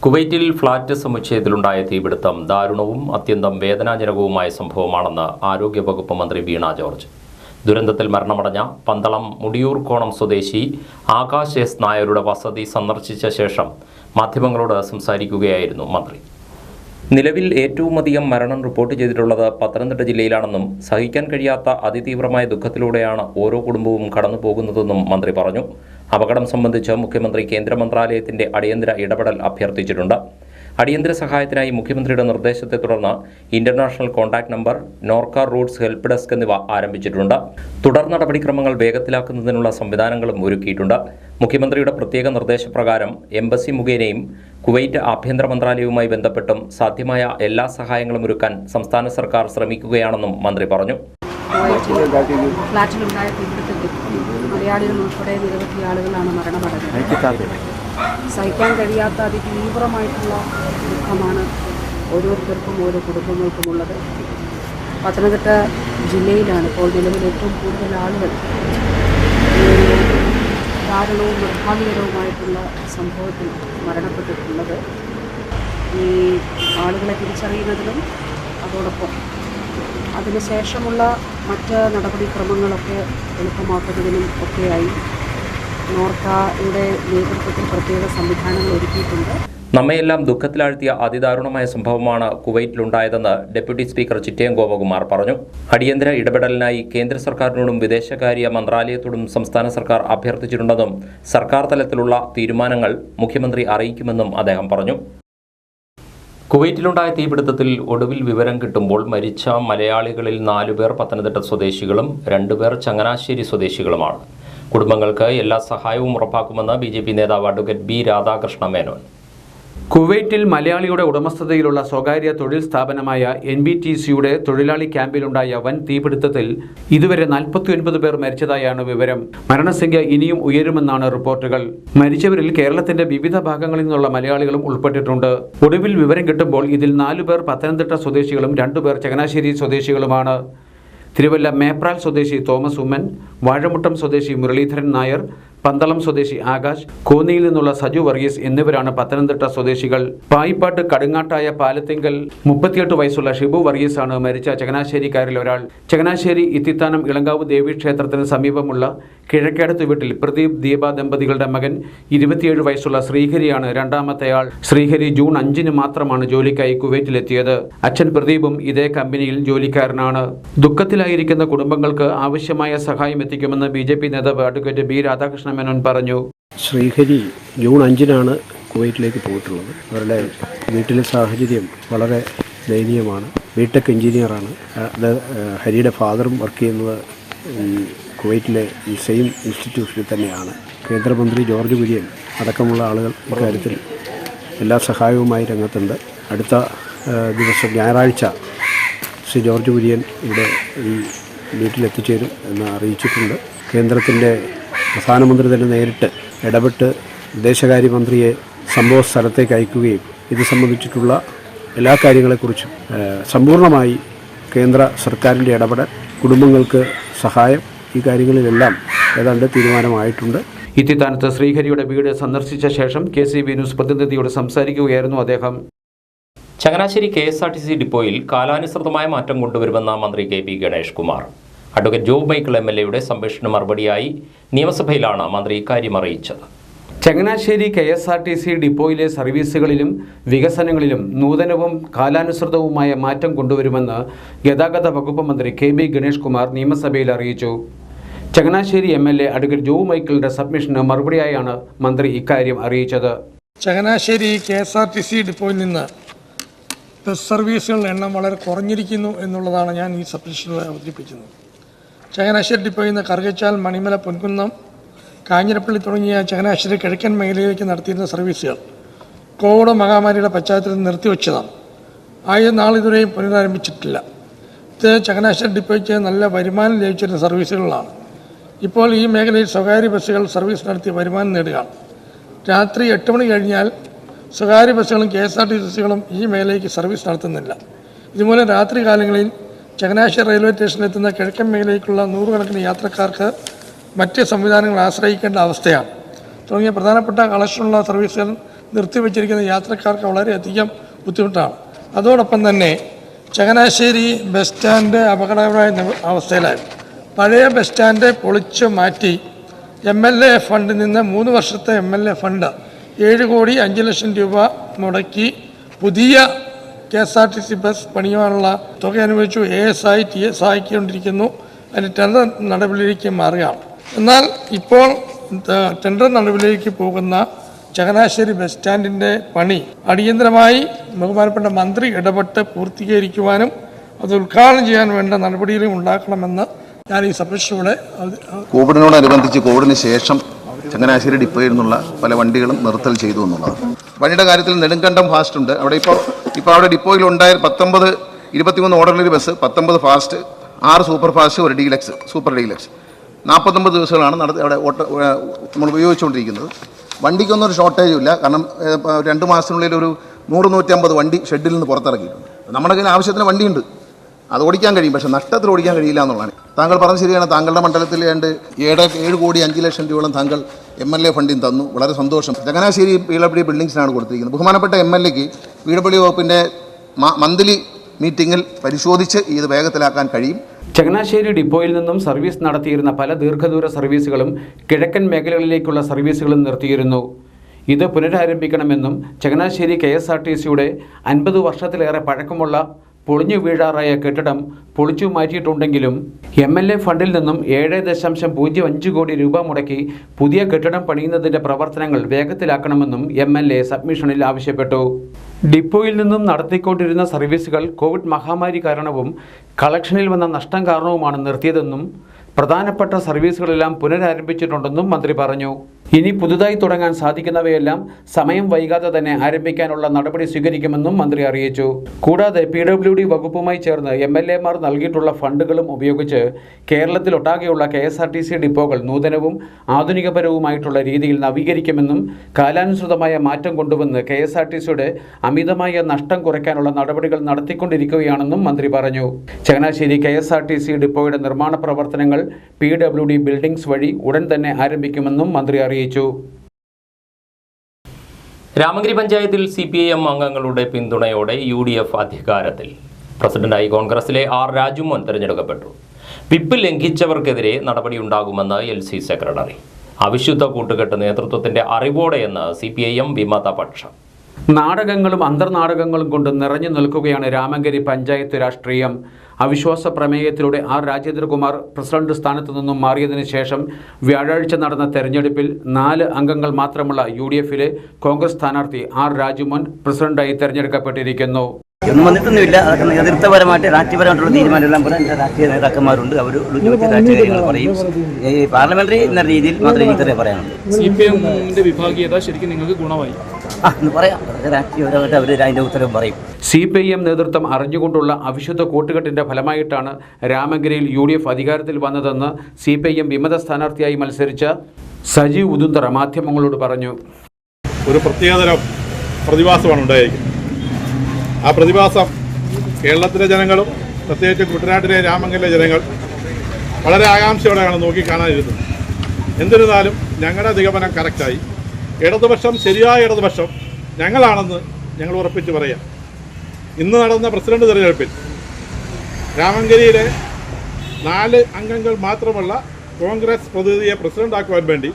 കുവൈറ്റിൽ ഫ്ളാറ്റ് സമുച്ചയത്തിലുണ്ടായ തീപിടുത്തം ദാരുണവും അത്യന്തം വേദനാജനകവുമായ സംഭവമാണെന്ന് ആരോഗ്യവകുപ്പ് മന്ത്രി വീണ ജോർജ്. ദുരന്തത്തിൽ മരണമടഞ്ഞ പന്തളം മുടിയൂർക്കോണം സ്വദേശി ആകാശ് എസ് നായരുടെ വസതി സന്ദർശിച്ച ശേഷം മാധ്യമങ്ങളോട് സംസാരിക്കുകയായിരുന്നു മന്ത്രി. നിലവിൽ ഏറ്റവുമധികം മരണം റിപ്പോർട്ട് ചെയ്തിട്ടുള്ളത് പത്തനംതിട്ട ജില്ലയിലാണെന്നും സഹിക്കാൻ കഴിയാത്ത അതിതീവ്രമായ ദുഃഖത്തിലൂടെയാണ് ഓരോ കുടുംബവും കടന്നു പോകുന്നതെന്നും മന്ത്രി പറഞ്ഞു. അപകടം സംബന്ധിച്ച് മുഖ്യമന്ത്രി കേന്ദ്ര മന്ത്രാലയത്തിന്റെ അടിയന്തര ഇടപെടൽ അഭ്യർത്ഥിച്ചിട്ടുണ്ട്. അടിയന്തര സഹായത്തിനായി മുഖ്യമന്ത്രിയുടെ നിർദ്ദേശത്തെ തുടർന്ന് international contact number, Norka Roots help desk എന്നിവ ആരംഭിച്ചിട്ടുണ്ട്. തുടർ നടപടിക്രമങ്ങൾ വേഗത്തിലാക്കുന്നതിനുള്ള സംവിധാനങ്ങളും ഒരുക്കിയിട്ടുണ്ട്. മുഖ്യമന്ത്രിയുടെ പ്രത്യേക നിർദ്ദേശപ്രകാരം എംബസി മുഖേനയും കുവൈറ്റ് ആഭ്യന്തര മന്ത്രാലയവുമായി ബന്ധപ്പെട്ടും സാധ്യമായ എല്ലാ സഹായങ്ങളും ഒരുക്കാൻ സംസ്ഥാന സർക്കാർ ശ്രമിക്കുകയാണെന്നും മന്ത്രി പറഞ്ഞു. ഫ്ളാറ്റിലുണ്ടായ തീപിടുത്തത്തിൽ മലയാളികൾ ഉൾപ്പെടെ നിരവധി ആളുകളാണ് മരണമടഞ്ഞത്. സഹിക്കാൻ കഴിയാത്ത അതിതീവ്രമായിട്ടുള്ള ദുഃഖമാണ് ഓരോരുത്തർക്കും ഓരോ കുടുംബങ്ങൾക്കുമുള്ളത്. പത്തനംതിട്ട ജില്ലയിലാണ് ഇപ്പോൾ നിലവിൽ ഏറ്റവും കൂടുതൽ ആളുകൾ ദാരുണവും നിർഭാഗ്യകരവുമായിട്ടുള്ള സംഭവത്തിൽ മരണപ്പെട്ടിട്ടുള്ളത്. ഈ ആളുകളെ തിരിച്ചറിയുന്നതിനും അതോടൊപ്പം അതിനുശേഷമുള്ള മറ്റ് നടപടിക്രമങ്ങളൊക്കെ എളുപ്പമാക്കുന്നതിനും ഒക്കെയായി നോർക്കയുടെ നേതൃത്വത്തിൽ പ്രത്യേക സംവിധാനങ്ങൾ ഒരുക്കിയിട്ടുണ്ട്. നമ്മയെല്ലാം ദുഃഖത്തിലാഴ്ത്തിയ അതിദാരുണമായ സംഭവമാണ് കുവൈറ്റിലുണ്ടായതെന്ന് ഡെപ്യൂട്ടി സ്പീക്കർ ചിറ്റയം ഗോപകുമാർ പറഞ്ഞു. അടിയന്തര ഇടപെടലിനായി കേന്ദ്ര സർക്കാരിനോടും വിദേശകാര്യ മന്ത്രാലയത്തോടും സംസ്ഥാന സർക്കാർ അഭ്യർത്ഥിച്ചിട്ടുണ്ടെന്നും സർക്കാർ തലത്തിലുള്ള തീരുമാനങ്ങൾ മുഖ്യമന്ത്രി അറിയിക്കുമെന്നും അദ്ദേഹം പറഞ്ഞു. കുവൈറ്റിലുണ്ടായ തീപിടുത്തത്തിൽ ഒടുവിൽ വിവരം കിട്ടുമ്പോൾ മരിച്ച മലയാളികളിൽ 4 പേർ പത്തനംതിട്ട സ്വദേശികളും 2 പേർ ചങ്ങനാശ്ശേരി സ്വദേശികളുമാണ്. കുടുംബങ്ങൾക്ക് എല്ലാ സഹായവും ഉറപ്പാക്കുമെന്ന് BJP നേതാവ് അഡ്വക്കേറ്റ് ബി രാധാകൃഷ്ണ മേനോൻ. കുവൈറ്റിൽ മലയാളിയുടെ ഉടമസ്ഥതയിലുള്ള സ്വകാര്യ തൊഴിൽ സ്ഥാപനമായ NBTCയുടെ തൊഴിലാളി ക്യാമ്പിലുണ്ടായ വൻ തീപിടുത്തത്തിൽ ഇതുവരെ 49 പേർ മരിച്ചതായാണ് വിവരം. മരണസംഖ്യ ഇനിയും ഉയരുമെന്നാണ് റിപ്പോർട്ടുകൾ. മരിച്ചവരിൽ കേരളത്തിന്റെ വിവിധ ഭാഗങ്ങളിൽ നിന്നുള്ള മലയാളികളും ഉൾപ്പെട്ടിട്ടുണ്ട്. ഒടുവിൽ വിവരം കിട്ടുമ്പോൾ ഇതിൽ 4 പേർ പത്തനംതിട്ട സ്വദേശികളും 2 പേർ ചങ്ങനാശ്ശേരി സ്വദേശികളുമാണ്. തിരുവല്ല മേപ്രാൽ സ്വദേശി തോമസ് ഉമ്മൻ, വാഴമുട്ടം സ്വദേശി മുരളീധരൻ നായർ, പന്തളം സ്വദേശി ആകാശ്, കോന്നിയിൽ നിന്നുള്ള സജു വർഗീസ് എന്നിവരാണ് പത്തനംതിട്ട സ്വദേശികൾ. പായിപ്പാട്ട് കടുങ്ങാട്ടായ പാലത്തിങ്കൽ 38 വയസ്സുള്ള ഷിബു വർഗീസാണ് മരിച്ച ചങ്ങനാശ്ശേരിക്കാരിൽ ഒരാൾ. ചങ്ങനാശ്ശേരി ഇത്തിത്താനം ഇളങ്കാവ് ദേവീക്ഷേത്രത്തിന് സമീപമുള്ള കിഴക്കേടത്ത് വീട്ടിൽ പ്രദീപ് ദീപ ദമ്പതികളുടെ മകൻ 27 വയസ്സുള്ള ശ്രീഹരിയാണ് രണ്ടാമത്തെയാൾ. ശ്രീഹരി ജൂൺ 5 മാത്രമാണ് ജോലിക്കായി കുവൈറ്റിലെത്തിയത്. അച്ഛൻ പ്രദീപും ഇതേ കമ്പനിയിൽ ജോലിക്കാരനാണ്. ദുഃഖത്തിലായിരിക്കുന്ന കുടുംബങ്ങൾക്ക് ആവശ്യമായ സഹായം എത്തിക്കുമെന്ന് BJP നേതാവ് അഡ്വക്കേറ്റ് ബി രാധാകൃഷ്ണ മേനോൻ പറഞ്ഞു. ശ്രീഹരി ജൂൺ 5 കുവൈറ്റിലേക്ക് പോയിട്ടുള്ളത്. അവരുടെ വീട്ടിലെ സാഹചര്യം വളരെ ദയനീയമാണ്. ബിടെക് എഞ്ചിനീയറാണ്. അത് ഹരിയുടെ ഫാദറും വർക്ക് ചെയ്യുന്നത് കുവൈറ്റിലെ ഈ സെയിം ഇൻസ്റ്റിറ്റ്യൂഷനിൽ തന്നെയാണ്. കേന്ദ്രമന്ത്രി ജോർജ് കുര്യൻ അടക്കമുള്ള ആളുകൾ ഇക്കാര്യത്തിൽ എല്ലാ സഹായവുമായി രംഗത്തുണ്ട്. അടുത്ത ദിവസം ഞായറാഴ്ച ശ്രീ ജോർജ് കുര്യൻ ഇവിടെ ഈ വീട്ടിലെത്തിച്ചേരും എന്ന് അറിയിച്ചിട്ടുണ്ട്. കേന്ദ്രത്തിൻ്റെ പ്രധാനമന്ത്രി തന്നെ നേരിട്ട് ഇടപെട്ട് വിദേശകാര്യമന്ത്രിയെ സംഭവ സ്ഥലത്തേക്ക് അയക്കുകയും ഇത് സംബന്ധിച്ചിട്ടുള്ള എല്ലാ കാര്യങ്ങളെക്കുറിച്ചും സമ്പൂർണ്ണമായി കേന്ദ്ര സർക്കാരിൻ്റെ ഇടപെടൽ, കുടുംബങ്ങൾക്ക് സഹായം, ഈ കാര്യങ്ങളിലെല്ലാം ഏതാണ്ട് തീരുമാനമായിട്ടുണ്ട്. ഇത്തിത്താനത്ത് ശ്രീഹരിയുടെ വീട് സന്ദർശിച്ച ശേഷം KCB ന്യൂസ് പ്രതിനിധിയോട് സംസാരിക്കുകയായിരുന്നു അദ്ദേഹം. ചങ്ങനാശ്ശേരി KSRTC ഡിപ്പോയിൽ കാലാനുസൃതമായ മാറ്റം കൊണ്ടുവരുമെന്ന മന്ത്രി KP Ganesh Kumar. Advocate Job Michael MLAയുടെ സംഭാഷണ മറുപടിയായി നിയമസഭയിലാണ് മന്ത്രി ഇക്കാര്യം അറിയിച്ചത്. ചങ്ങനാശ്ശേരി KSRTC ഡിപ്പോയിലെ സർവീസുകളിലും വികസനങ്ങളിലും നൂതനവും കാലാനുസൃതവുമായ മാറ്റം കൊണ്ടുവരുമെന്ന് ഗതാഗത വകുപ്പ് മന്ത്രി KB ഗണേഷ് കുമാർ നിയമസഭയിൽ അറിയിച്ചു. ചങ്ങനാശ്ശേരി MLA അഡ്വക്കേറ്റ് ജോബ് മൈക്കിളിന്റെ സബ്മിഷന് മറുപടിയായാണ് മന്ത്രി ഇക്കാര്യം അറിയിച്ചത്. ചങ്ങനാശ്ശേരി KSRTC ഡിപ്പോയിൽ നിന്ന് ബസ് സർവീസുകളുടെ എണ്ണം വളരെ കുറഞ്ഞിരിക്കുന്നു എന്നുള്ളതാണ് ഞാൻ ഈ സബ്മിഷനിൽ അവതരിപ്പിക്കുന്നത്. ചങ്ങനാശ്ശേരി ഡിപ്പോയിൽ നിന്ന് കറുകച്ചാൽ, മണിമല, പൊൻകുന്നം, കാഞ്ഞിരപ്പള്ളി തുടങ്ങിയ ചങ്ങനാശ്ശേരി കിഴക്കൻ മേഖലയിലേക്ക് നടത്തിയിരുന്ന സർവീസുകൾ കോവിഡ് മഹാമാരിയുടെ പശ്ചാത്തലത്തിൽ നിർത്തിവെച്ചതാണ്. നാളിതുവരെയും പുനരാരംഭിച്ചിട്ടില്ല. ഇത് ചങ്ങനാശ്ശേരി ഡിപ്പോയ്ക്ക് നല്ല വരുമാനം ലഭിച്ചിരുന്ന സർവീസുകളാണ്. ഇപ്പോൾ ഈ മേഖലയിൽ സ്വകാര്യ ബസ്സുകൾ സർവീസ് നടത്തി വരുമാനം നേടുകയാണ്. രാത്രി 8 മണി കഴിഞ്ഞാൽ സ്വകാര്യ ബസ്സുകളും KSRTCകളും ഈ മേഖലയ്ക്ക് സർവീസ് നടത്തുന്നില്ല. ഇതുമൂലം രാത്രി കാലങ്ങളിൽ ചങ്ങനാശ്ശേരി റെയിൽവേ സ്റ്റേഷനിലെത്തുന്ന കിഴക്കൻ മേഖലയിലേക്കുള്ള 100 കണക്കിന് യാത്രക്കാർക്ക് മറ്റ് സംവിധാനങ്ങൾ ആശ്രയിക്കേണ്ട അവസ്ഥയാണ്. തുടങ്ങിയ പ്രധാനപ്പെട്ട കളക്ഷനുള്ള സർവീസുകൾ നിർത്തിവെച്ചിരിക്കുന്ന യാത്രക്കാർക്ക് വളരെയധികം ബുദ്ധിമുട്ടാണ്. അതോടൊപ്പം തന്നെ ചങ്ങനാശ്ശേരി ബസ് സ്റ്റാൻഡ് അപകടകരമായ അവസ്ഥയിലായിരുന്നു. പഴയ ബസ് സ്റ്റാൻഡ് പൊളിച്ചു മാറ്റി MLA ഫണ്ടിൽ നിന്ന് 3 വർഷത്തെ MLA ഫണ്ട് 7,05,00,000 രൂപ മുടക്കി പുതിയ KSRTC ബസ് പണിയുവാനുള്ള തുക അനുവദിച്ചു. ASI TS ആയിക്കൊണ്ടിരിക്കുന്നു. അതിന് ടെൻഡർ നടപടിയിലേക്ക് മാറുകയാണ്. എന്നാൽ ഇപ്പോൾ ടെൻഡർ നടപടിയിലേക്ക് പോകുന്ന ചങ്ങനാശ്ശേരി ബസ് സ്റ്റാൻഡിൻ്റെ പണി അടിയന്തരമായി ബഹുമാനപ്പെട്ട മന്ത്രി ഇടപെട്ട് പൂർത്തീകരിക്കുവാനും അത് ഉദ്ഘാടനം ചെയ്യാൻ വേണ്ട നടപടികളും ഉണ്ടാക്കണമെന്ന് ഞാൻ ഈ സബ്മിഷനിലൂടെ കോവിഡിനോടനുബന്ധിച്ച് കോവിഡിന് ശേഷം ചങ്ങനാശ്ശേരി ഡിപ്പോയിൽ നിന്നുള്ള പല വണ്ടികളും നിർത്തൽ ചെയ്തു എന്നുള്ളതാണ്. വണ്ടിയുടെ കാര്യത്തിൽ നെടുങ്കണ്ടം ഫാസ്റ്റ് ഉണ്ട്. അവിടെ ഇപ്പോൾ അവിടെ ഡിപ്പോയിൽ ഉണ്ടായ 23 ordinary bus, 19 fast, 6 super fast, 1 deluxe, super deluxe, 49 ദിവസങ്ങളാണ് അവിടെ നമ്മൾ ഉപയോഗിച്ചുകൊണ്ടിരിക്കുന്നത്. വണ്ടിക്കൊന്നും ഒരു ഷോർട്ടേജും ഇല്ല. കാരണം 2 മാസത്തിനുള്ളിൽ ഒരു 100-150 വണ്ടി ഷെഡിൽ നിന്ന് പുറത്തിറക്കിയിട്ടുണ്ട്. നമ്മുടെ കയ്യിൽ ആവശ്യത്തിന് വണ്ടിയുണ്ട്, അത് ഓടിക്കാൻ കഴിയും. പക്ഷേ നഷ്ടത്തിൽ ഓടിക്കാൻ കഴിയില്ല എന്നുള്ളതാണ്. താങ്കൾ പറഞ്ഞത് ശരിയാണ്. താങ്കളുടെ മണ്ഡലത്തിൽ 7,05,00,000 രൂപയോളം താങ്കൾ MLA ഫണ്ടിൽ തന്നു. വളരെ സന്തോഷം. ചങ്ങനാശ്ശേരി PWD ബിൽഡിങ്സിനാണ് കൊടുത്തിരിക്കുന്നത്. ബഹുമാനപ്പെട്ട MLAക്ക് PWD വകുപ്പിൻ്റെ മന്ത്ലി മീറ്റിങ്ങിൽ പരിശോധിച്ച് ഇത് വേഗത്തിലാക്കാൻ കഴിയും. ചങ്ങനാശ്ശേരി ഡിപ്പോയിൽ നിന്നും സർവീസ് നടത്തിയിരുന്ന പല ദീർഘദൂര സർവീസുകളും കിഴക്കൻ മേഖലകളിലേക്കുള്ള സർവീസുകളും നിർത്തിയിരുന്നു. ഇത് പുനരാരംഭിക്കണമെന്നും ചങ്ങനാശ്ശേരി KSRTCയുടെ 50 വർഷത്തിലേറെ പഴക്കമുള്ള പൊളിഞ്ഞു വീഴാറായ കെട്ടിടം പൊളിച്ചു മാറ്റിയിട്ടുണ്ടെങ്കിലും MLA ഫണ്ടിൽ നിന്നും 7.05 കോടി രൂപ മുടക്കി പുതിയ കെട്ടിടം പണിയുന്നതിൻ്റെ പ്രവർത്തനങ്ങൾ വേഗത്തിലാക്കണമെന്നും MLA സബ്മിഷനിൽ ആവശ്യപ്പെട്ടു. ഡിപ്പോയിൽ നിന്നും നടത്തിക്കൊണ്ടിരുന്ന സർവീസുകൾ കോവിഡ് മഹാമാരി കാരണവും കളക്ഷനിൽ വന്ന നഷ്ടം കാരണവുമാണ് നിർത്തിയതെന്നും പ്രധാനപ്പെട്ട സർവീസുകളെല്ലാം പുനരാരംഭിച്ചിട്ടുണ്ടെന്നും മന്ത്രി പറഞ്ഞു. ഇനി പുതുതായി തുടങ്ങാൻ സാധിക്കുന്നവയെല്ലാം സമയം വൈകാതെ തന്നെ ആരംഭിക്കാനുള്ള നടപടി സ്വീകരിക്കുമെന്നും മന്ത്രി അറിയിച്ചു. കൂടാതെ PWD വകുപ്പുമായി ചേർന്ന് MLA-മാർ നൽകിയിട്ടുള്ള ഫണ്ടുകളും ഉപയോഗിച്ച് കേരളത്തിലൊട്ടാകെയുള്ള KSRTC ഡിപ്പോകൾ നൂതനവും ആധുനികപരവുമായിട്ടുള്ള രീതിയിൽ നവീകരിക്കുമെന്നും കാലാനുസൃതമായ മാറ്റം കൊണ്ടുവന്ന് KSRTCയുടെ അമിതമായ നഷ്ടം കുറയ്ക്കാനുള്ള നടപടികൾ നടത്തിക്കൊണ്ടിരിക്കുകയാണെന്നും മന്ത്രി പറഞ്ഞു. ചങ്ങനാശ്ശേരി KSRTC ഡിപ്പോയുടെ നിർമ്മാണ പ്രവർത്തനങ്ങൾ PWD ബിൽഡിംഗ്സ് വഴി ഉടൻ തന്നെ ആരംഭിക്കുമെന്നും മന്ത്രി അറിയിച്ചു. രാമഗിരി പഞ്ചായത്തിൽ CPIM അംഗങ്ങളുടെ പിന്തുണയോടെ UDF അധികാരത്തിൽ. പ്രസിഡന്റായി കോൺഗ്രസിലെ R. രാജുമോൻ തെരഞ്ഞെടുക്കപ്പെട്ടു. വിപ്പ് ലംഘിച്ചവർക്കെതിരെ നടപടിയുണ്ടാകുമെന്ന് LC സെക്രട്ടറി. അവിശുദ്ധ കൂട്ടുകെട്ട് നേതൃത്വത്തിന്റെ അറിവോടെയെന്ന് CPIM വിമതപക്ഷം. നാടകങ്ങളും അന്തർനാടകങ്ങളും കൊണ്ട് നിറഞ്ഞു നിൽക്കുകയാണ് രാമഗിരി പഞ്ചായത്ത് രാഷ്ട്രീയം. അവിശ്വാസ പ്രമേയത്തിലൂടെ R. രാജേന്ദ്രകുമാർ പ്രസിഡന്റ് സ്ഥാനത്തു നിന്നും മാറിയതിനു ശേഷം വ്യാഴാഴ്ച നടന്ന തെരഞ്ഞെടുപ്പിൽ 4 അംഗങ്ങൾ മാത്രമുള്ള UDFിലെ കോൺഗ്രസ് സ്ഥാനാർത്ഥി R. രാജുമോൻ പ്രസിഡന്റായി തെരഞ്ഞെടുക്കപ്പെട്ടിരിക്കുന്നു. ഒന്നും വന്നിട്ടൊന്നുമില്ല. അതൊക്കെ നേതൃത്വപരമായിട്ട് രാഷ്ട്രീയപരമായിട്ടുള്ള തീരുമാനമെല്ലാം പോലെ എൻ്റെ രാഷ്ട്രീയ നേതാക്കന്മാരുണ്ട്. അവർ രാഷ്ട്രീയ കാര്യങ്ങൾ പറയും. ഈ പാർലമെന്ററി എന്ന രീതിയിൽ മാത്രമേ ഇത്രേ പറയാനുള്ളൂ. CPIMന്റെ വിഭാഗീയത ശരിക്കും നിങ്ങൾക്ക് ഗുണമായി എന്ന് പറയാം. രാഷ്ട്രീയപരമായിട്ട് അവർ അതിൻ്റെ ഉത്തരവും പറയും. CPIM നേതൃത്വം അറിഞ്ഞുകൊണ്ടുള്ള അവിശുദ്ധ കൂട്ടുകെട്ടിന്റെ ഫലമായിട്ടാണ് രാമഗിരിയിൽ UDF അധികാരത്തിൽ വന്നതെന്ന് CPIM വിമത സ്ഥാനാർത്ഥിയായി മത്സരിച്ച സജീവ് ഉദുന്തറ മാധ്യമങ്ങളോട് പറഞ്ഞു. ഒരു പ്രത്യേകതരം പ്രതിഭാസമാണ് ഉണ്ടായിരിക്കുന്നത്. ആ പ്രതിഭാസം കേരളത്തിലെ ജനങ്ങളും പ്രത്യേകിച്ച് കുട്ടനാട്ടിലെ രാമങ്കലിലെ ജനങ്ങൾ വളരെ ആകാംക്ഷയോടെയാണ് നോക്കിക്കാണാനിരുന്നത്. എന്നിരുന്നാലും ഞങ്ങളുടെ നിഗമനം കറക്റ്റായി. ഇടതുപക്ഷം, ശരിയായ ഇടതുപക്ഷം ഞങ്ങളാണെന്ന് ഞങ്ങൾ ഉറപ്പിച്ച് പറയാം. ഇന്ന് നടന്ന പ്രസിഡന്റ് തെരഞ്ഞെടുപ്പിൽ രാമങ്കരിയിലെ 4 അംഗങ്ങൾ മാത്രമുള്ള കോൺഗ്രസ് പ്രതിനിധിയെ പ്രസിഡന്റാക്കുവാൻ വേണ്ടി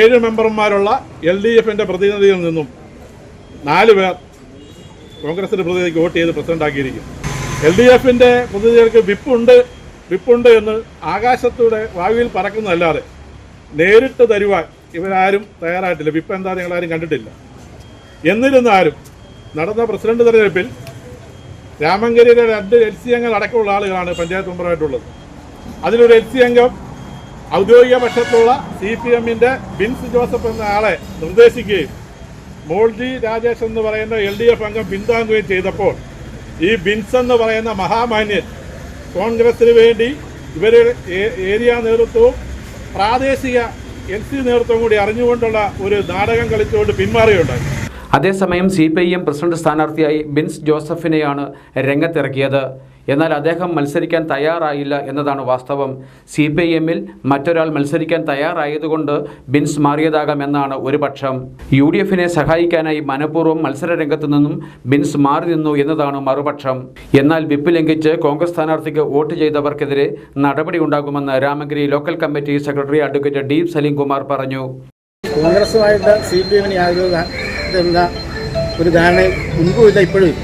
7 മെമ്പർമാരുള്ള LDFിൻ്റെ പ്രതിനിധിയിൽ നിന്നും 4 പേർ കോൺഗ്രസിൻ്റെ പ്രതിനിധിക്ക് വോട്ട് ചെയ്ത് പ്രസിഡന്റാക്കിയിരിക്കും. LDFിൻ്റെ പ്രതിനിധികൾക്ക് വിപ്പുണ്ട് എന്ന് ആകാശത്തൂടെ വായുവിൽ പറക്കുന്നതല്ലാതെ നേരിട്ട് തരുവാൻ ഇവരാരും തയ്യാറായിട്ടില്ല. വിപ്പ് എന്താ ഞങ്ങളാരും കണ്ടിട്ടില്ല. എന്നിരുന്നാലും നടന്ന പ്രസിഡന്റ് തെരഞ്ഞെടുപ്പിൽ രാമങ്കരിയിലെ 2 LC അംഗങ്ങൾ അടക്കമുള്ള ആളുകളാണ് പഞ്ചായത്ത് മെമ്പറായിട്ടുള്ളത്. അതിലൊരു LC അംഗം ഔദ്യോഗിക പക്ഷത്തുള്ള CPIMന്റെ ബിൻസ് ജോസഫ് എന്ന ആളെ നിർദ്ദേശിക്കുകയും മോൾജി രാജേഷ് എന്ന് പറയുന്ന LDF അംഗം പിന്താങ്ങുകയും ചെയ്തപ്പോൾ ഈ ബിൻസ് എന്ന് പറയുന്ന മഹാമാന്യൻ കോൺഗ്രസിന് വേണ്ടി ഇവരുടെ ഏരിയ നേതൃത്വവും പ്രാദേശിക LC നേതൃത്വം കൂടി അറിഞ്ഞുകൊണ്ടുള്ള ഒരു നാടകം കളിച്ചുകൊണ്ട് പിന്മാറുകയുണ്ടായി. അതേസമയം CPIM പ്രസിഡന്റ് സ്ഥാനാർത്ഥിയായി ബിൻസ് ജോസഫിനെയാണ് രംഗത്തിറക്കിയത്. എന്നാൽ അദ്ദേഹം മത്സരിക്കാൻ തയ്യാറായില്ല എന്നതാണ് വാസ്തവം. CPIMൽ മറ്റൊരാൾ മത്സരിക്കാൻ തയ്യാറായതുകൊണ്ട് ബിൻസ് മാറിയതാകാമെന്നാണ് ഒരു പക്ഷം. UDFനെ സഹായിക്കാനായി മനഃപൂർവ്വം മത്സരരംഗത്തു നിന്നും ബിൻസ് മാറി നിന്നു എന്നതാണ് മറുപക്ഷം. എന്നാൽ വിപ്പ് ലംഘിച്ച് കോൺഗ്രസ് സ്ഥാനാർത്ഥിക്ക് വോട്ട് ചെയ്തവർക്കെതിരെ നടപടിയുണ്ടാകുമെന്ന് Ramagiri local committee secretary advocate D. Salimkumar പറഞ്ഞു. കോൺഗ്രസുമായിട്ട് CPIMന് യാതൊരു ഒരു ധാരണയും മുൻകൂറില്ല, ഇപ്പോഴും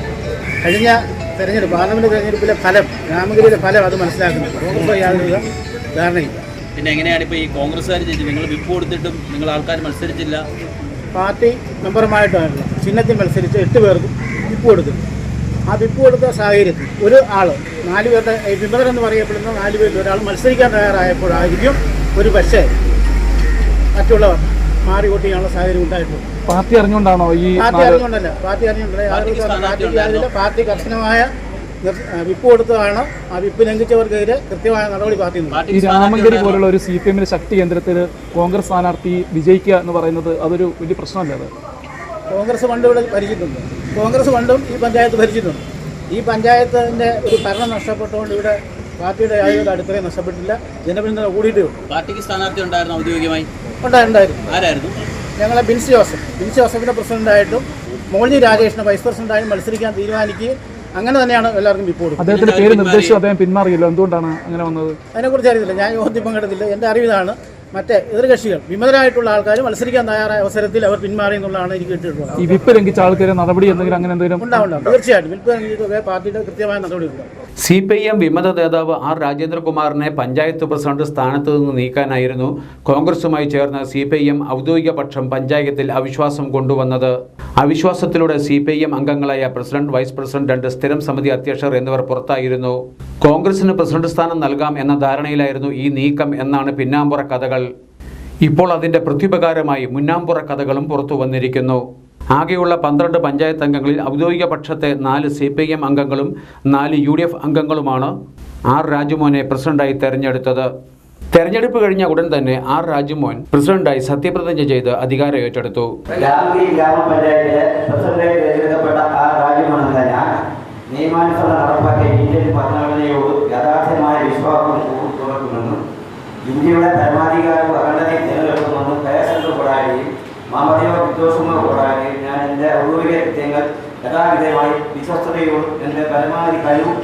കഴിഞ്ഞ തെരഞ്ഞെടുപ്പ് പാർലമെന്റ് തെരഞ്ഞെടുപ്പിലെ ഫലം, രാമഗിരിയിലെ ഫലം അത് മനസ്സിലാക്കുന്നുണ്ട്. കോൺഗ്രസ് യാതൊരു ധാരണയില്ല. പിന്നെ എങ്ങനെയാണ് ഇപ്പോൾ ഈ കോൺഗ്രസ്സുകാർ ചോദിച്ചു നിങ്ങൾ വിപ്പ് കൊടുത്തിട്ടും നിങ്ങൾ ആൾക്കാർ മത്സരിച്ചില്ല? പാർട്ടി മെമ്പർമായിട്ടാണല്ലോ ചിഹ്നത്തിൽ മത്സരിച്ച് 8 പേർക്കും വിപ്പ് കൊടുത്തു. ആ വിപ്പ് കൊടുത്ത സാഹചര്യത്തിൽ ഒരു ആൾ 4 പേരുടെ വിമതർ എന്ന് പറയപ്പെടുന്ന 4 പേരിൽ ഒരാൾ മത്സരിക്കാൻ തയ്യാറായപ്പോഴായിരിക്കും ഒരു പക്ഷേ മറ്റുള്ളവർ മാറി വോട്ട് ചെയ്യാനുള്ള സാഹചര്യം ഉണ്ടായിട്ടുള്ളത്. പാർട്ടി അറിഞ്ഞുകൊണ്ടാണോ ഈ പാർട്ടി അറിഞ്ഞുകൊണ്ടല്ല, പാർട്ടി അറിഞ്ഞുകൊണ്ടല്ല. പാർട്ടി കർശനമായ വിപ്പ് കൊടുത്തതാണ്. ആ വിപ്പ് ലംഘിച്ചവർക്കെതിരെ കൃത്യമായ നടപടി പാർട്ടി. ഈ രാമഗിരി പോലുള്ള ഒരു CPIMന്റെ ശക്തി കേന്ദ്രത്തിൽ കോൺഗ്രസ് സ്ഥാനാർത്ഥി വിജയിക്കുക എന്ന് പറയുന്നത് അതൊരു വലിയ പ്രശ്നമല്ലേ? അത് കോൺഗ്രസ് പണ്ട് ഇവിടെ ഭരിച്ചിട്ടുണ്ട്. കോൺഗ്രസ് പണ്ടും ഈ പഞ്ചായത്ത് ഭരിച്ചിട്ടുണ്ട്. ഈ പഞ്ചായത്തിൻ്റെ ഒരു ഭരണം നഷ്ടപ്പെട്ടുകൊണ്ട് ഇവിടെ പാർട്ടിയുടെ യാതൊരു അടുത്തറയും നഷ്ടപ്പെട്ടില്ല. ജനപിന്തുണ കൂടിയിട്ടേ ഉള്ളൂ. പാർട്ടിക്ക് സ്ഥാനാർത്ഥി ഉണ്ടായിരുന്നു ഔദ്യോഗികമായി? ഉണ്ടായിരുന്നു. ആരായിരുന്നു? ഞങ്ങളെ ബിൻസ് ജോസഫിൻ്റെ പ്രസിഡന്റായിട്ടും മോൾജി രാജേഷിനെ വൈസ് പ്രസിഡന്റായും മത്സരിക്കാൻ തീരുമാനിക്കുകയും അങ്ങനെ തന്നെയാണ് എല്ലാവർക്കും റിപ്പോർട്ട്. അദ്ദേഹത്തിന്റെ പേര് നിർദ്ദേശിച്ചു, അദ്ദേഹം പിന്മാറിയല്ലോ, എന്തുകൊണ്ടാണ് അങ്ങനെ വന്നത്? അതിനെക്കുറിച്ച് അറിയില്ല, ഞാൻ യോഗത്തിൽ പങ്കെടുത്തില്ല. എൻ്റെ അറിവിതാണ് മറ്റേ എതിർകക്ഷികൾ വിമതരായിട്ടുള്ള ആൾക്കാർ മത്സരിക്കാൻ തയ്യാറായ അവസരത്തിൽ അവർ പിന്മാറി എന്നുള്ളതാണ് എനിക്ക് കിട്ടിയിട്ടുള്ളത്. ഈ വിപ്പ് ലംഘിച്ച ആൾക്കാരെ നടപടി എന്തെങ്കിലും അങ്ങനെ എന്തെങ്കിലും ഉണ്ടാവും? തീർച്ചയായിട്ടും വിപ്പ് ലംഘിച്ചതൊക്കെ പാർട്ടിയുടെ കൃത്യമായ നടപടിയുണ്ട്. CPIM വിമത നേതാവ് R. രാജേന്ദ്രകുമാറിനെ പഞ്ചായത്ത് പ്രസിഡന്റ് സ്ഥാനത്ത് നിന്ന് നീക്കാനായിരുന്നു കോൺഗ്രസുമായി ചേർന്ന് CPIM ഔദ്യോഗിക പക്ഷം പഞ്ചായത്തിൽ അവിശ്വാസം കൊണ്ടുവന്നത്. അവിശ്വാസത്തിലൂടെ CPIM അംഗങ്ങളായ പ്രസിഡന്റ്, വൈസ് പ്രസിഡന്റ്, 2 സ്ഥിരം സമിതി അധ്യക്ഷർ എന്നിവർ പുറത്തായിരുന്നു. കോൺഗ്രസിന് പ്രസിഡന്റ് സ്ഥാനം നൽകാം എന്ന ധാരണയിലായിരുന്നു ഈ നീക്കം എന്നാണ് പിന്നാമ്പുറ കഥകൾ. ഇപ്പോൾ അതിന്റെ പ്രത്യുപകാരമായി മുന്നാമ്പുറ കഥകളും പുറത്തു വന്നിരിക്കുന്നു. ആകെയുള്ള 12 പഞ്ചായത്ത് അംഗങ്ങളിൽ ഔദ്യോഗിക പക്ഷത്തെ 4 CPIM അംഗങ്ങളും 4 UDF അംഗങ്ങളുമാണ് R. രാജുമോനെ പ്രസിഡന്റായി തെരഞ്ഞെടുത്തത്. തെരഞ്ഞെടുപ്പ് കഴിഞ്ഞ ഉടൻ തന്നെ R. രാജുമോൻ പ്രസിഡന്റായി സത്യപ്രതിജ്ഞ ചെയ്ത് അധികാരം ഏറ്റെടുത്തു. ഗ്രാമപഞ്ചായത്തിലെ പ്രസിഡന്റായി തെരഞ്ഞെടുക്കപ്പെട്ട R. രാജുമോൻ എന്ന ഞാൻ നിയമാനുസരണം നടപ്പാക്കിയ ഇന്ത്യൻ ഭരണഘടനയോട് യഥാർത്ഥമായ വിശ്വാസം തുറക്കുമെന്നും ഇന്ത്യയുടെ പരമാധികാരവും അഖണ്ഡതയും നിലനിർത്തുമെന്നും കയസംഘപ്പെടാതെയും മാമതയോ വിദ്വേഷമോ കൂടാതെയും ഞാൻ എൻ്റെ ഔദ്യോഗിക കൃത്യങ്ങൾ യഥാവിധമായി വിശ്വസ്തയോടും എൻ്റെ പരമാവധി കഴിവും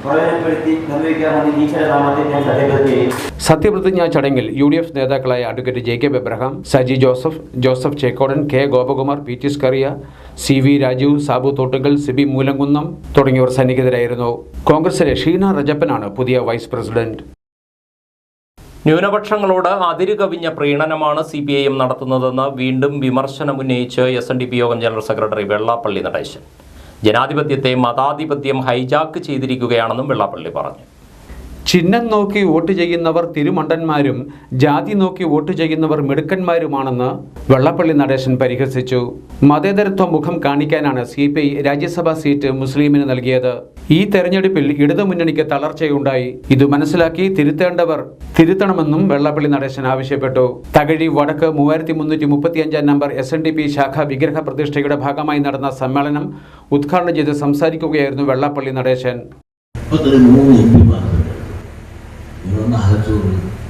പ്രയോജനപ്പെടുത്തി നിർവഹിക്കാമെന്ന് ഈശ്വരനാമത്തിൽ ഞാൻ സത്യപ്രതിജ്ഞ ചെയ്യും. സത്യപ്രതിജ്ഞാ ചടങ്ങിൽ UDF നേതാക്കളായ advocate JK Abraham, Saji Joseph, Joseph Chekkodan, K. Gopakumar, P. T. Skaria, CV Raju, Sabu Thottukal, Sibi Moolankunnam തുടങ്ങിയവർ സന്നിഹിതരായിരുന്നു. കോൺഗ്രസിലെ ഷീന റജപ്പനാണ് പുതിയ വൈസ് പ്രസിഡന്റ്. ന്യൂനപക്ഷങ്ങളോട് അതിരുകവിഞ്ഞ പ്രീണനമാണ് CPIM നടത്തുന്നതെന്ന് വീണ്ടും വിമർശനമുന്നയിച്ച് SNDP യോഗം ജനറൽ സെക്രട്ടറി വെള്ളാപ്പള്ളി നടേശൻ. ജനാധിപത്യത്തെ മതാധിപത്യം ഹൈജാക്ക് ചെയ്തിരിക്കുകയാണെന്നും വെള്ളാപ്പള്ളി പറഞ്ഞു. ചിഹ്നം നോക്കി വോട്ട് ചെയ്യുന്നവർ തിരുമണ്ടന്മാരും ജാതി നോക്കി വോട്ട് ചെയ്യുന്നവർ മിടുക്കന്മാരുമാണെന്ന് വെള്ളാപ്പള്ളി നടേശൻ പരിഹസിച്ചു. മതേതരത്വ മുഖം കാണിക്കാനാണ് CPI രാജ്യസഭാ സീറ്റ് മുസ്ലിമിന് നൽകിയത്. ഈ തെരഞ്ഞെടുപ്പിൽ ഇടതുമുന്നണിക്ക് തളർച്ചയുണ്ടായി. ഇത് മനസ്സിലാക്കി തിരുത്തേണ്ടവർ തിരുത്തണമെന്നും വെള്ളാപ്പള്ളി നടേശൻ ആവശ്യപ്പെട്ടു. തകഴി വടക്ക് 3335 നമ്പർ SNDP ശാഖ വിഗ്രഹ പ്രതിഷ്ഠയുടെ ഭാഗമായി നടന്ന സമ്മേളനം ഉദ്ഘാടനം ചെയ്ത് സംസാരിക്കുകയായിരുന്നു വെള്ളാപ്പള്ളി നടേശൻ.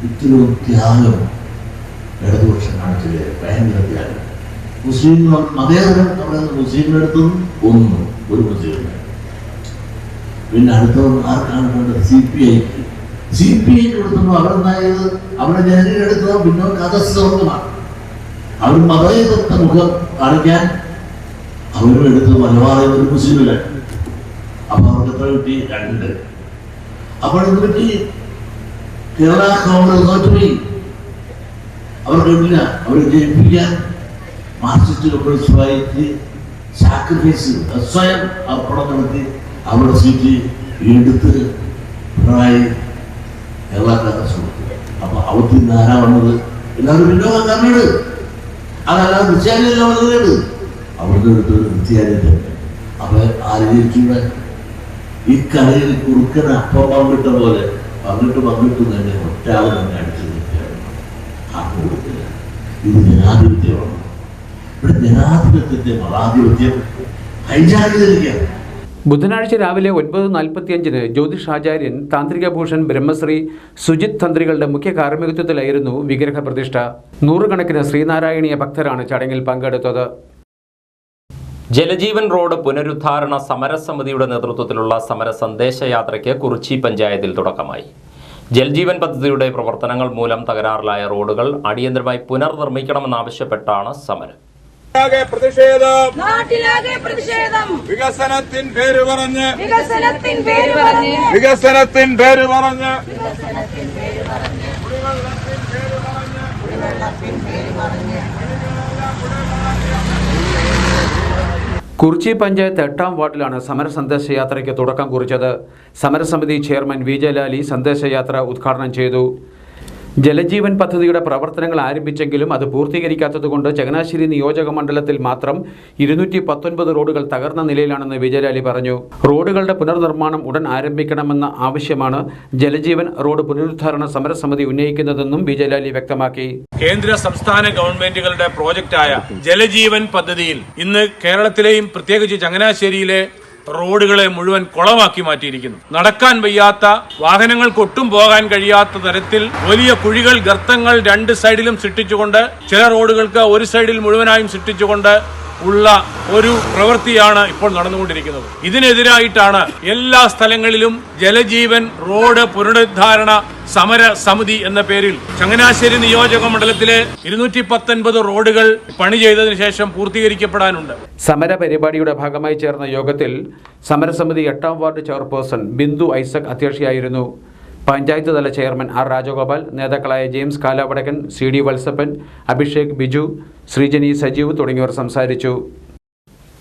ഇത്രയും ത്യാഗം ഇടതുപക്ഷം കാണിച്ചില്ലേ, ഭയങ്കര ത്യാഗം. മുസ്ലിം മതേതരം അവിടെ മുസ്ലിമിൻ്റെ അടുത്തും ഒന്നും ഒരു മുസ്ലിമിനെ. പിന്നെ അടുത്തവർ ആർക്കാണ് വേണ്ടത്? CPI കൊടുത്തുമ്പോൾ അവരെന്തായത് അവിടെ ജനങ്ങളെടുത്തോ പിന്നെ കഥസ്വർഗമാണ്. അവർ മതേതരത്തെ മുഖം കാണിക്കാൻ അവരും എടുത്ത് മലബാറിൽ ഒരു മുസ്ലിമിലാണ്. അപ്പൊ അവർക്ക് എത്ര കിട്ടി? 2. അപ്പോൾ എന്ത് പറ്റി? കേരള കോൺഗ്രസ് തോറ്റുപോയി. അവർ കണ്ടില്ല, അവരെ ജയിപ്പിക്കാൻ മാർക്സിസ്റ്റ് കമ്മ്യൂണിസ്റ്റ് സാക്രിഫൈസ് സ്വയം അർപ്പണം നടത്തി അവരുടെ സീറ്റ് എടുത്ത് പിണറായി കേരള കോൺഗ്രസ് കൊടുത്തു. അപ്പൊ അവർക്ക് ഇന്ന് ആരാ വന്നത്? എല്ലാവരും പിന്നോക്കാരനാണ്. അതല്ലാതെ ക്രിസ്ത്യാനിയല്ല വന്നത്. അവരുടെ അടുത്തൊരു ക്രിസ്ത്യാനിയുണ്ട്. അപ്പൊ ആലോചിച്ചൂടെ? ഈ കടയിൽ കുറുക്കന് അപ്പം പങ്കിട്ട പോലെ പങ്കിട്ട് തന്നെ ഒറ്റാളെ തന്നെ അടിച്ചു നിൽക്കുകയാണ്. ആർക്കും കൊടുക്കില്ല. ഇത് ജനാധിപത്യമാണ്. ഇവിടെ ജനാധിപത്യത്തെ മതാധിപത്യം ഹൈജാക്ക് ചെയ്തിരിക്കുകയാണ്. ബുധനാഴ്ച രാവിലെ 9:45 ജ്യോതിഷാചാര്യൻ താന്ത്രികഭൂഷൺ ബ്രഹ്മശ്രീ സുജിത് തന്ത്രികളുടെ മുഖ്യ കാർമ്മികത്വത്തിലായിരുന്നു വിഗ്രഹ പ്രതിഷ്ഠ. നൂറുകണക്കിന് ശ്രീനാരായണീയ ഭക്തരാണ് ചടങ്ങിൽ പങ്കെടുത്തത്. ജലജീവൻ റോഡ് പുനരുദ്ധാരണ സമരസമിതിയുടെ നേതൃത്വത്തിലുള്ള സമര സന്ദേശയാത്രയ്ക്ക് കുറിച്ചി പഞ്ചായത്തിൽ തുടക്കമായി. ജൽജീവൻ പദ്ധതിയുടെ പ്രവർത്തനങ്ങൾ മൂലം തകരാറിലായ റോഡുകൾ അടിയന്തരമായി പുനർനിർമ്മിക്കണമെന്നാവശ്യപ്പെട്ടാണ് സമരം. വികസനത്തിൻ പേര് പറഞ്ഞ് കുറിച്ചി പഞ്ചായത്ത് 8ാം വാർഡിലാണ് സമര സന്ദേശയാത്രയ്ക്ക് തുടക്കം കുറിച്ചത്. സമരസമിതി ചെയർമാൻ വി ജലാലി സന്ദേശയാത്ര ഉദ്ഘാടനം ചെയ്തു. ജലജീവൻ പദ്ധതിയുടെ പ്രവർത്തനങ്ങൾ ആരംഭിച്ചെങ്കിലും അത് പൂർത്തീകരിക്കാത്തതുകൊണ്ട് ചങ്ങനാശ്ശേരി നിയോജക മണ്ഡലത്തിൽ മാത്രം 219 റോഡുകൾ തകർന്ന നിലയിലാണെന്ന് വിജയലാലി പറഞ്ഞു. റോഡുകളുടെ പുനർനിർമ്മാണം ഉടൻ ആരംഭിക്കണമെന്ന ആവശ്യമാണ് ജലജീവൻ റോഡ് പുനരുദ്ധാരണ സമരസമിതി ഉന്നയിക്കുന്നതെന്നും വിജയലാലി വ്യക്തമാക്കി. കേന്ദ്ര സംസ്ഥാന ഗവൺമെന്റുകളുടെ പ്രോജക്റ്റായ ജലജീവൻ പദ്ധതിയിൽ ഇന്ന് കേരളത്തിലെയും പ്രത്യേകിച്ച് ചങ്ങനാശ്ശേരിയിലെ റോഡുകളെ മുഴുവൻ കുളമാക്കി മാറ്റിയിരിക്കുന്നു. നടക്കാൻ വയ്യാത്ത, വാഹനങ്ങൾക്ക് ഒട്ടും പോകാൻ കഴിയാത്ത തരത്തിൽ വലിയ കുഴികൾ, ഗർത്തങ്ങൾ 2 സൈഡിലും സൃഷ്ടിച്ചുകൊണ്ട്, ചില റോഡുകൾക്ക് ഒരു സൈഡിൽ മുഴുവനായും സൃഷ്ടിച്ചുകൊണ്ട് ഉള്ള ഒരു പ്രവൃത്തിയാണ് ഇപ്പോൾ നടന്നുകൊണ്ടിരിക്കുന്നത്. ഇതിനെതിരായിട്ടാണ് എല്ലാ സ്ഥലങ്ങളിലും ജലജീവൻ റോഡ് പുനരുദ്ധാരണ സമര സമിതി എന്ന പേരിൽ ചങ്ങനാശ്ശേരി നിയോജക മണ്ഡലത്തിലെ 219 റോഡുകൾ പണി ചെയ്തതിനു ശേഷം പൂർത്തീകരിക്കപ്പെടാനുണ്ട്. സമര പരിപാടിയുടെ ഭാഗമായി ചേർന്ന യോഗത്തിൽ സമരസമിതി 8ാം വാർഡ് ചെയർപേഴ്സൺ ബിന്ദു ഐസക് അധ്യക്ഷയായിരുന്നു. പഞ്ചായത്ത് തല ചെയർമാൻ ആർ രാജഗോപാൽ, നേതാക്കളായ James Kalavadakkan, C D Valsappan, Abhishek Biju, Sreejani Sajeev തുടങ്ങിയവർ സംസാരിച്ചു.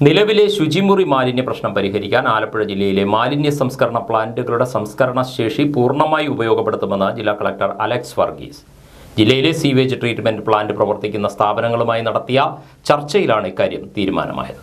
നിലവിലെ ശുചിമുറി മാലിന്യ പ്രശ്നം പരിഹരിക്കാൻ ആലപ്പുഴ ജില്ലയിലെ മാലിന്യ സംസ്കരണ പ്ലാന്റുകളുടെ സംസ്കരണ ശേഷി പൂർണ്ണമായി ഉപയോഗപ്പെടുത്തുമെന്ന് ജില്ലാ കളക്ടർ അലക്സ് വർഗീസ്. ജില്ലയിലെ സീവേജ് ട്രീറ്റ്മെന്റ് പ്ലാന്റ് പ്രവർത്തിക്കുന്ന സ്ഥാപനങ്ങളുമായി നടത്തിയ ചർച്ചയിലാണ് ഇക്കാര്യം തീരുമാനമായത്.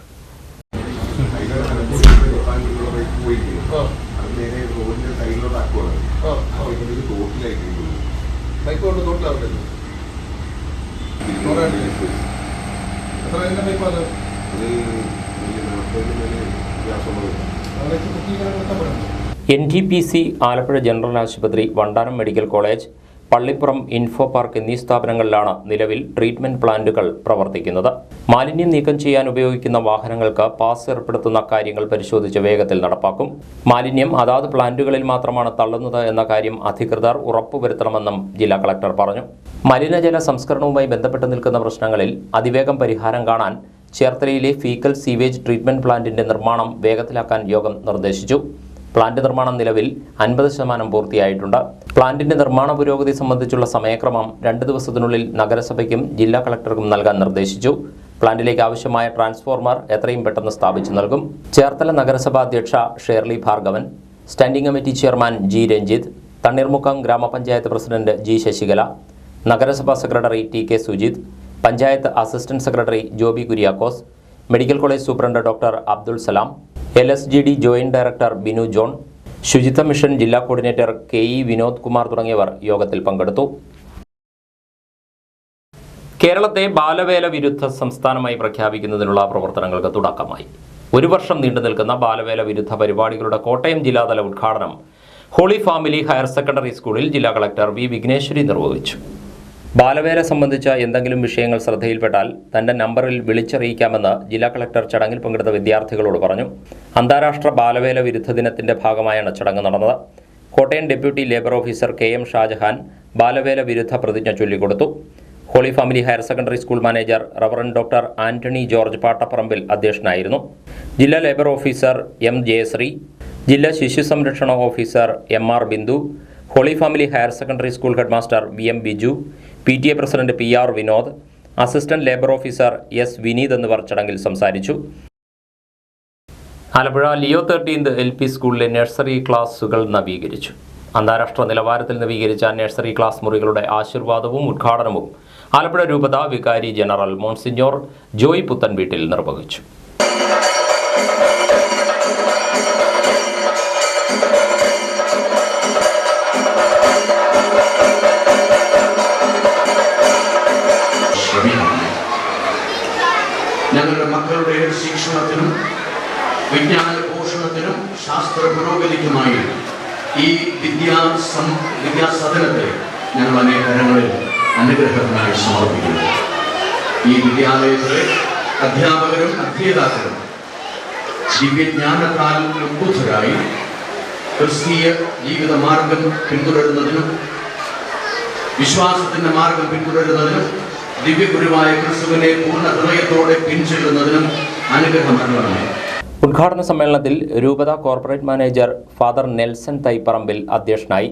NTPC ആലപ്പുഴ ജനറൽ ആശുപത്രി, Vandanam medical college, Pallippuram info park എന്നീ സ്ഥാപനങ്ങളിലാണ് നിലവിൽ ട്രീറ്റ്മെന്റ് പ്ലാന്റുകൾ പ്രവർത്തിക്കുന്നത്. മാലിന്യം നീക്കം ചെയ്യാൻ ഉപയോഗിക്കുന്ന വാഹനങ്ങൾക്ക് പാസ് ഏർപ്പെടുത്തുന്ന കാര്യങ്ങൾ പരിശോധിച്ച് വേഗത്തിൽ നടപ്പാക്കും. മാലിന്യം അതാത് പ്ലാന്റുകളിൽ മാത്രമാണ് തള്ളുന്നത് എന്ന കാര്യം അധികൃതർ ഉറപ്പുവരുത്തണമെന്നും ജില്ലാ കളക്ടർ പറഞ്ഞു. മലിനജല സംസ്കരണവുമായി ബന്ധപ്പെട്ട് നിൽക്കുന്ന പ്രശ്നങ്ങളിൽ അതിവേഗം പരിഹാരം കാണാൻ ചേർത്തലയിലെ ഫീക്കൽ സീവേജ് ട്രീറ്റ്മെന്റ് പ്ലാന്റിന്റെ നിർമ്മാണം വേഗത്തിലാക്കാൻ യോഗം നിർദ്ദേശിച്ചു. പ്ലാന്റ് നിർമ്മാണം നിലവിൽ 50% പൂർത്തിയായിട്ടുണ്ട്. പ്ലാന്റിന്റെ നിർമ്മാണ പുരോഗതി സംബന്ധിച്ചുള്ള സമയക്രമം 2 ദിവസത്തിനുള്ളിൽ നഗരസഭയ്ക്കും ജില്ലാ കളക്ടർക്കും നൽകാൻ നിർദ്ദേശിച്ചു. പ്ലാന്റിലേക്ക് ആവശ്യമായ ട്രാൻസ്ഫോർമർ എത്രയും പെട്ടെന്ന് സ്ഥാപിച്ചു നൽകും. ചേർത്തല നഗരസഭാ അധ്യക്ഷ Shirley Bhargavan, standing committee chairman G Ranjith, Thanneermukkam grama panchayat president G Sasikala, നഗരസഭാ secretary T K Sujith, panchayat assistant secretary Joby Kuriakose, medical college superintendent doctor Abdul Salam, LSGD joint director Binu John, ശുചിത്വ മിഷൻ ജില്ലാ കോർഡിനേറ്റർ KE വിനോദ് കുമാർ തുടങ്ങിയവർ യോഗത്തിൽ പങ്കെടുത്തു. കേരളത്തെ ബാലവേല വിരുദ്ധ സംസ്ഥാനമായി പ്രഖ്യാപിക്കുന്നതിനുള്ള പ്രവർത്തനങ്ങൾക്ക് തുടക്കമായി. 1 വർഷം നീണ്ടു നിൽക്കുന്ന ബാലവേല വിരുദ്ധ പരിപാടികളുടെ കോട്ടയം ജില്ലാതല ഉദ്ഘാടനം ഹോളി ഫാമിലി ഹയർ സെക്കൻഡറി സ്കൂളിൽ ജില്ലാ കളക്ടർ വി വിഘ്നേശ്വരി നിർവഹിച്ചു. ബാലവേല സംബന്ധിച്ച എന്തെങ്കിലും വിഷയങ്ങൾ ശ്രദ്ധയിൽപ്പെട്ടാൽ തന്റെ നമ്പറിൽ വിളിച്ചറിയിക്കാമെന്ന് ജില്ലാ കളക്ടർ ചടങ്ങിൽ പങ്കെടുത്ത വിദ്യാർത്ഥികളോട് പറഞ്ഞു. അന്താരാഷ്ട്ര ബാലവേല വിരുദ്ധ ദിനത്തിന്റെ ഭാഗമായാണ് ചടങ്ങ് നടന്നത്. Kottayam deputy labour officer KM Shajahan ബാലവേല വിരുദ്ധ പ്രതിജ്ഞ ചൊല്ലിക്കൊടുത്തു. Holy Family Higher Secondary School manager reverend doctor Antony George Pattaparambil അധ്യക്ഷനായിരുന്നു. ജില്ലാ ലേബർ ഓഫീസർ M ജയശ്രീ, ജില്ലാ ശിശു സംരക്ഷണ officer MR Bindu, Holy Family Higher Secondary School headmaster VM Biju, PTA president PR Vinod, assistant labour officer S Vineeth എന്നിവർ ചടങ്ങിൽ സംസാരിച്ചു. ആലപ്പുഴ ലിയോ 13th LP സ്കൂളിലെ nursery ക്ലാസുകൾ നവീകരിച്ചു. അന്താരാഷ്ട്ര നിലവാരത്തിൽ നവീകരിച്ച നഴ്സറി ക്ലാസ് മുറികളുടെ ആശീർവാദവും ഉദ്ഘാടനവും ആലപ്പുഴ രൂപത വികാരി ജനറൽ മോൺസിഞ്ഞോർ ജോയ് പുത്തൻവീട്ടിൽ നിർവഹിച്ചു. വിജ്ഞാന പോഷണത്തിനും ശാസ്ത്ര പുരോഗതിക്കുമായി ഈ വിദ്യാസദനത്തെ ഞങ്ങൾ അനേകങ്ങളിൽ അനുഗ്രഹത്തിനായി സമർപ്പിക്കുന്നു. ഈ വിദ്യാലയത്തിലെ അധ്യാപകരും അധ്യേതാക്കളും ദിവ്യജ്ഞാനത്താൽ ഉദ്ബുദ്ധരായി ക്രിസ്തീയ ജീവിത മാർഗം പിന്തുടരുന്നതിനും വിശ്വാസത്തിന്റെ മാർഗം പിന്തുടരുന്നതിനും ദിവ്യഗുരുവായ ക്രിസ്തുവിനെ പൂർണ്ണ ഹൃദയത്തോടെ പിൻചെല്ലുന്നതിനും അനുഗ്രഹം നൽകണമേ. ഉദ്ഘാടന സമ്മേളനത്തിൽ രൂപത corporate manager father Nelson Thaiparambil അധ്യക്ഷനായി.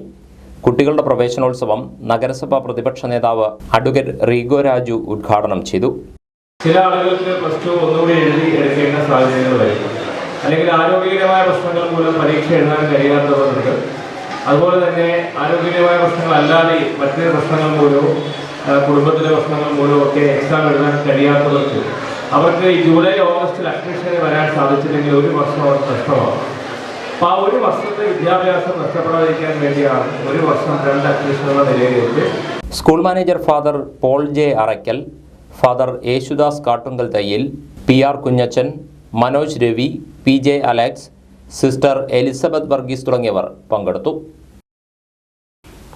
കുട്ടികളുടെ പ്രവേശനോത്സവം നഗരസഭാ പ്രതിപക്ഷ നേതാവ് അഡ്വക്കേറ്റ് റീഗോ രാജു ഉദ്ഘാടനം ചെയ്തു. ചില ആളുകൾക്ക് പ്ലസ് ടു ഒന്നുകൂടി എഴുതി എടുക്കേണ്ട സാഹചര്യങ്ങൾ വരും, അല്ലെങ്കിൽ ആരോഗ്യകരമായ പ്രശ്നങ്ങൾ മൂലം പരീക്ഷ എഴുതാൻ കഴിയാത്തവർക്ക്, അതുപോലെ തന്നെ ആരോഗ്യകരമായ പ്രശ്നങ്ങളല്ലാതെ മറ്റ് പ്രശ്നങ്ങൾ മൂലവും കുടുംബത്തിലെ പ്രശ്നങ്ങൾ മൂലവും ഒക്കെ എക്സാം എഴുതാൻ കഴിയാത്തവർക്ക് അവർക്ക് ഈ ജൂലൈ ഓഗസ്റ്റിൽ അഡ്മിഷന് വരാൻ സാധിച്ചില്ലെങ്കിൽ ഒരു വർഷം അവർ നഷ്ടമാകും. അപ്പോൾ ആ ഒരു വർഷത്തെ വിദ്യാഭ്യാസം നഷ്ടപ്പെടാതിരിക്കാൻ വേണ്ടിയാണ് ഒരു വർഷം 2 അഡ്മിഷനുള്ള നിലയിലേക്ക്. School manager father Paul J Arackal, father Yesudas Kattungal Thayyil, PR Kunjachan, Manoj Ravi, PJ Alex, sister Elizabeth Varghese തുടങ്ങിയവർ പങ്കെടുത്തു.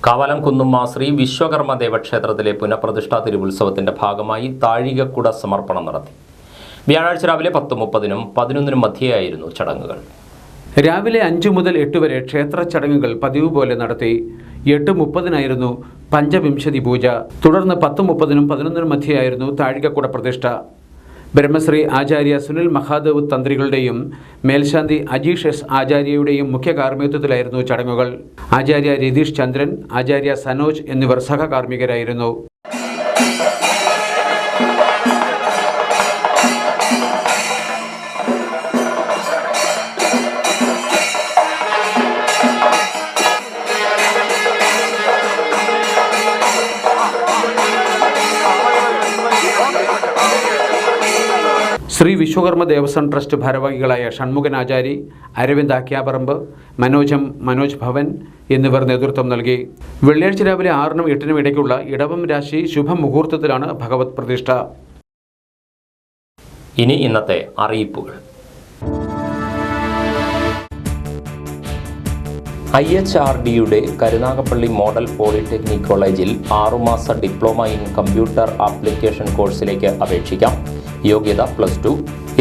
കാവാലം കുന്നുമ്മ ശ്രീ വിശ്വകർമ്മ ദേവക്ഷേത്രത്തിലെ പുനഃപ്രതിഷ്ഠാ തിരുവുത്സവത്തിന്റെ ഭാഗമായി താഴികക്കുട സമർപ്പണം നടത്തി. വ്യാഴാഴ്ച രാവിലെ 10:30-നും 11-നും മധ്യേയായിരുന്നു ചടങ്ങുകൾ. രാവിലെ 5 മുതൽ 8 വരെ ക്ഷേത്ര ചടങ്ങുകൾ പതിവ് പോലെ നടത്തി. 8:30-നായിരുന്നു പഞ്ചവിംശതി പൂജ. തുടർന്ന് 10:30-നും 11-നും മധ്യേയായിരുന്നു താഴികക്കുട പ്രതിഷ്ഠ. ബ്രഹ്മശ്രീ ആചാര്യ സുനിൽ മഹാദേവ് തന്ത്രികളുടെയും മേൽശാന്തി അജീഷ് S ആചാര്യയുടെയും മുഖ്യ കാർമ്മികത്വത്തിലായിരുന്നു ചടങ്ങുകൾ. ആചാര്യ രതീഷ് ചന്ദ്രൻ, ആചാര്യ സനോജ് എന്നിവർ സഹകാർമ്മികരായിരുന്നു. ശ്രീ വിശ്വകർമ്മ ദേവസ്വം ട്രസ്റ്റ് ഭാരവാഹികളായ ഷൺമുഖൻ ആചാരി, അരവിന്ദ് ആക്യാപറമ്പ്, മനോജ് ഭവൻ എന്നിവർ നേതൃത്വം നൽകി. വെള്ളിയാഴ്ച രാവിലെ 6-നും 8-നും ഇടയ്ക്കുള്ള ഇടവം രാശി ശുഭമുഹൂർത്തത്തിലാണ് ഭഗവത് പ്രതിഷ്ഠ. ഇനി ഇന്നത്തെ അറിയിപ്പുകൾ. IHRDയുടെ കരുനാഗപ്പള്ളി മോഡൽ പോളിടെക്നിക് കോളേജിൽ 6 മാസ ഡിപ്ലോമ ഇൻ കമ്പ്യൂട്ടർ ആപ്ലിക്കേഷൻ കോഴ്സിലേക്ക് അപേക്ഷിക്കാം. യോഗ്യത +2.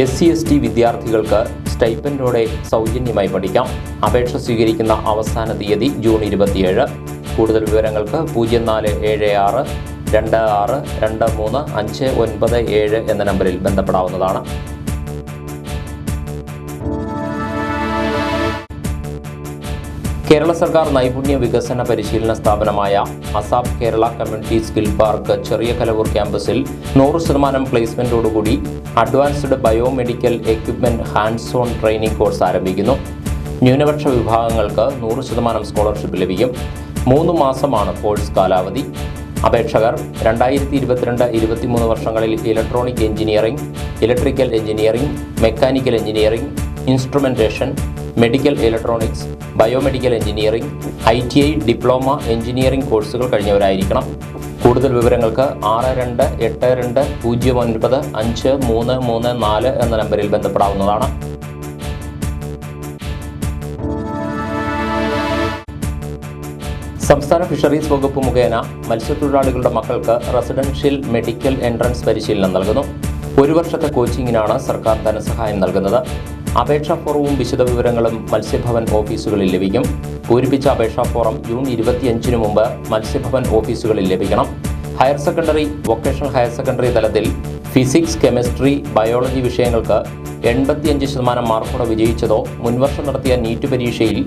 SC/ST വിദ്യാർത്ഥികൾക്ക് സ്റ്റൈപ്പൻഡോടെ സൗജന്യമായി പഠിക്കാം. അപേക്ഷ സ്വീകരിക്കുന്ന അവസാന തീയതി ജൂൺ 27. കൂടുതൽ വിവരങ്ങൾക്ക് 0476 26 23 597 എന്ന നമ്പറിൽ ബന്ധപ്പെടാവുന്നതാണ്. കേരള സർക്കാർ നൈപുണ്യ വികസന പരിശീലന സ്ഥാപനമായ ASAP Kerala Community Skill Park ചെറിയ കലവൂർ ക്യാമ്പസിൽ 100% പ്ലേസ്മെന്റോടുകൂടി advanced biomedical equipment hands on training course ആരംഭിക്കുന്നു. ന്യൂനപക്ഷ വിഭാഗങ്ങൾക്ക് 100% സ്കോളർഷിപ്പ് ലഭിക്കും. 3 മാസമാണ് കോഴ്സ് കാലാവധി. അപേക്ഷകർ 2022-23 വർഷങ്ങളിൽ electronic engineering, electrical engineering, mechanical engineering, instrumentation, medical electronics, biomedical engineering, ITI diploma engineering കോഴ്സുകൾ കഴിഞ്ഞവരായിരിക്കണം. കൂടുതൽ വിവരങ്ങൾക്ക് 6282095334 എന്ന നമ്പറിൽ ബന്ധപ്പെടാവുന്നതാണ്. സംസ്ഥാന ഫിഷറീസ് വകുപ്പ് മുഖേന മത്സ്യത്തൊഴിലാളികളുടെ മക്കൾക്ക് റെസിഡൻഷ്യൽ മെഡിക്കൽ എൻട്രൻസ് പരിശീലനം നൽകുന്നു. 1 വർഷത്തെ കോച്ചിങ്ങിനാണ് സർക്കാർ ധനസഹായം നൽകുന്നത്. അപേക്ഷാ ഫോറവും വിശദവിവരങ്ങളും മത്സ്യഭവൻ ഓഫീസുകളിൽ ലഭിക്കും. പൂരിപ്പിച്ച അപേക്ഷാ ഫോറം ജൂൺ 25-നു മുമ്പ് മത്സ്യഭവൻ ഓഫീസുകളിൽ ലഭിക്കണം. Higher secondary, vocational higher secondary തലത്തിൽ ഫിസിക്സ്, കെമിസ്ട്രി, ബയോളജി വിഷയങ്ങൾക്ക് 85% മാർക്കോടെ വിജയിച്ചതോ മുൻവർഷം നടത്തിയ നീറ്റ് പരീക്ഷയിൽ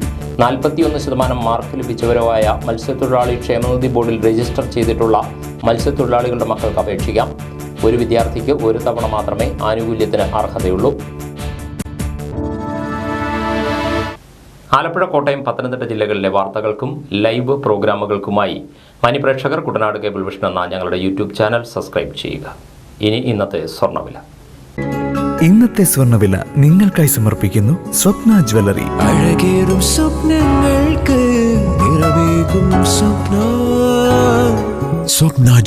41% മാർക്ക് ലഭിച്ചവരോ ആയ മത്സ്യത്തൊഴിലാളി ക്ഷേമനിധി ബോർഡിൽ രജിസ്റ്റർ ചെയ്തിട്ടുള്ള മത്സ്യത്തൊഴിലാളികളുടെ മക്കൾക്ക് അപേക്ഷിക്കാം. ഒരു വിദ്യാർത്ഥിക്ക് 1 തവണ മാത്രമേ ആനുകൂല്യത്തിന് അർഹതയുള്ളൂ. ആലപ്പുഴ, കോട്ടയം, പത്തനംതിട്ട ജില്ലകളിലെ വാർത്തകൾക്കും ലൈവ് പ്രോഗ്രാമുകൾക്കുമായി മാന്യപ്രേക്ഷകർ കുട്ടനാട് കേബിൾ വിഷൻ എന്ന ഞങ്ങളുടെ യൂട്യൂബ് ചാനൽ സബ്സ്ക്രൈബ് ചെയ്യുക. ഇനി ഇന്നത്തെ സ്വർണ്ണവില. ഇന്നത്തെ സ്വർണ്ണവില നിങ്ങൾക്കായി സമർപ്പിക്കുന്നു സ്വപ്ന ജ്വല്ലറി. അഴകേറും സ്വപ്നങ്ങൾക്ക് നിറവേകും സ്വപ്ന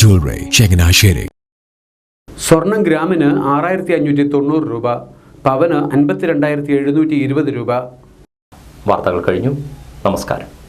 ജ്വല്ലറി, ചങ്ങനാശ്ശേരി. സ്വർണം ഗ്രാമിന് 6590 രൂപ. പവന് 52,720 രൂപ. വാർത്തകൾ കഴിഞ്ഞു. നമസ്കാരം.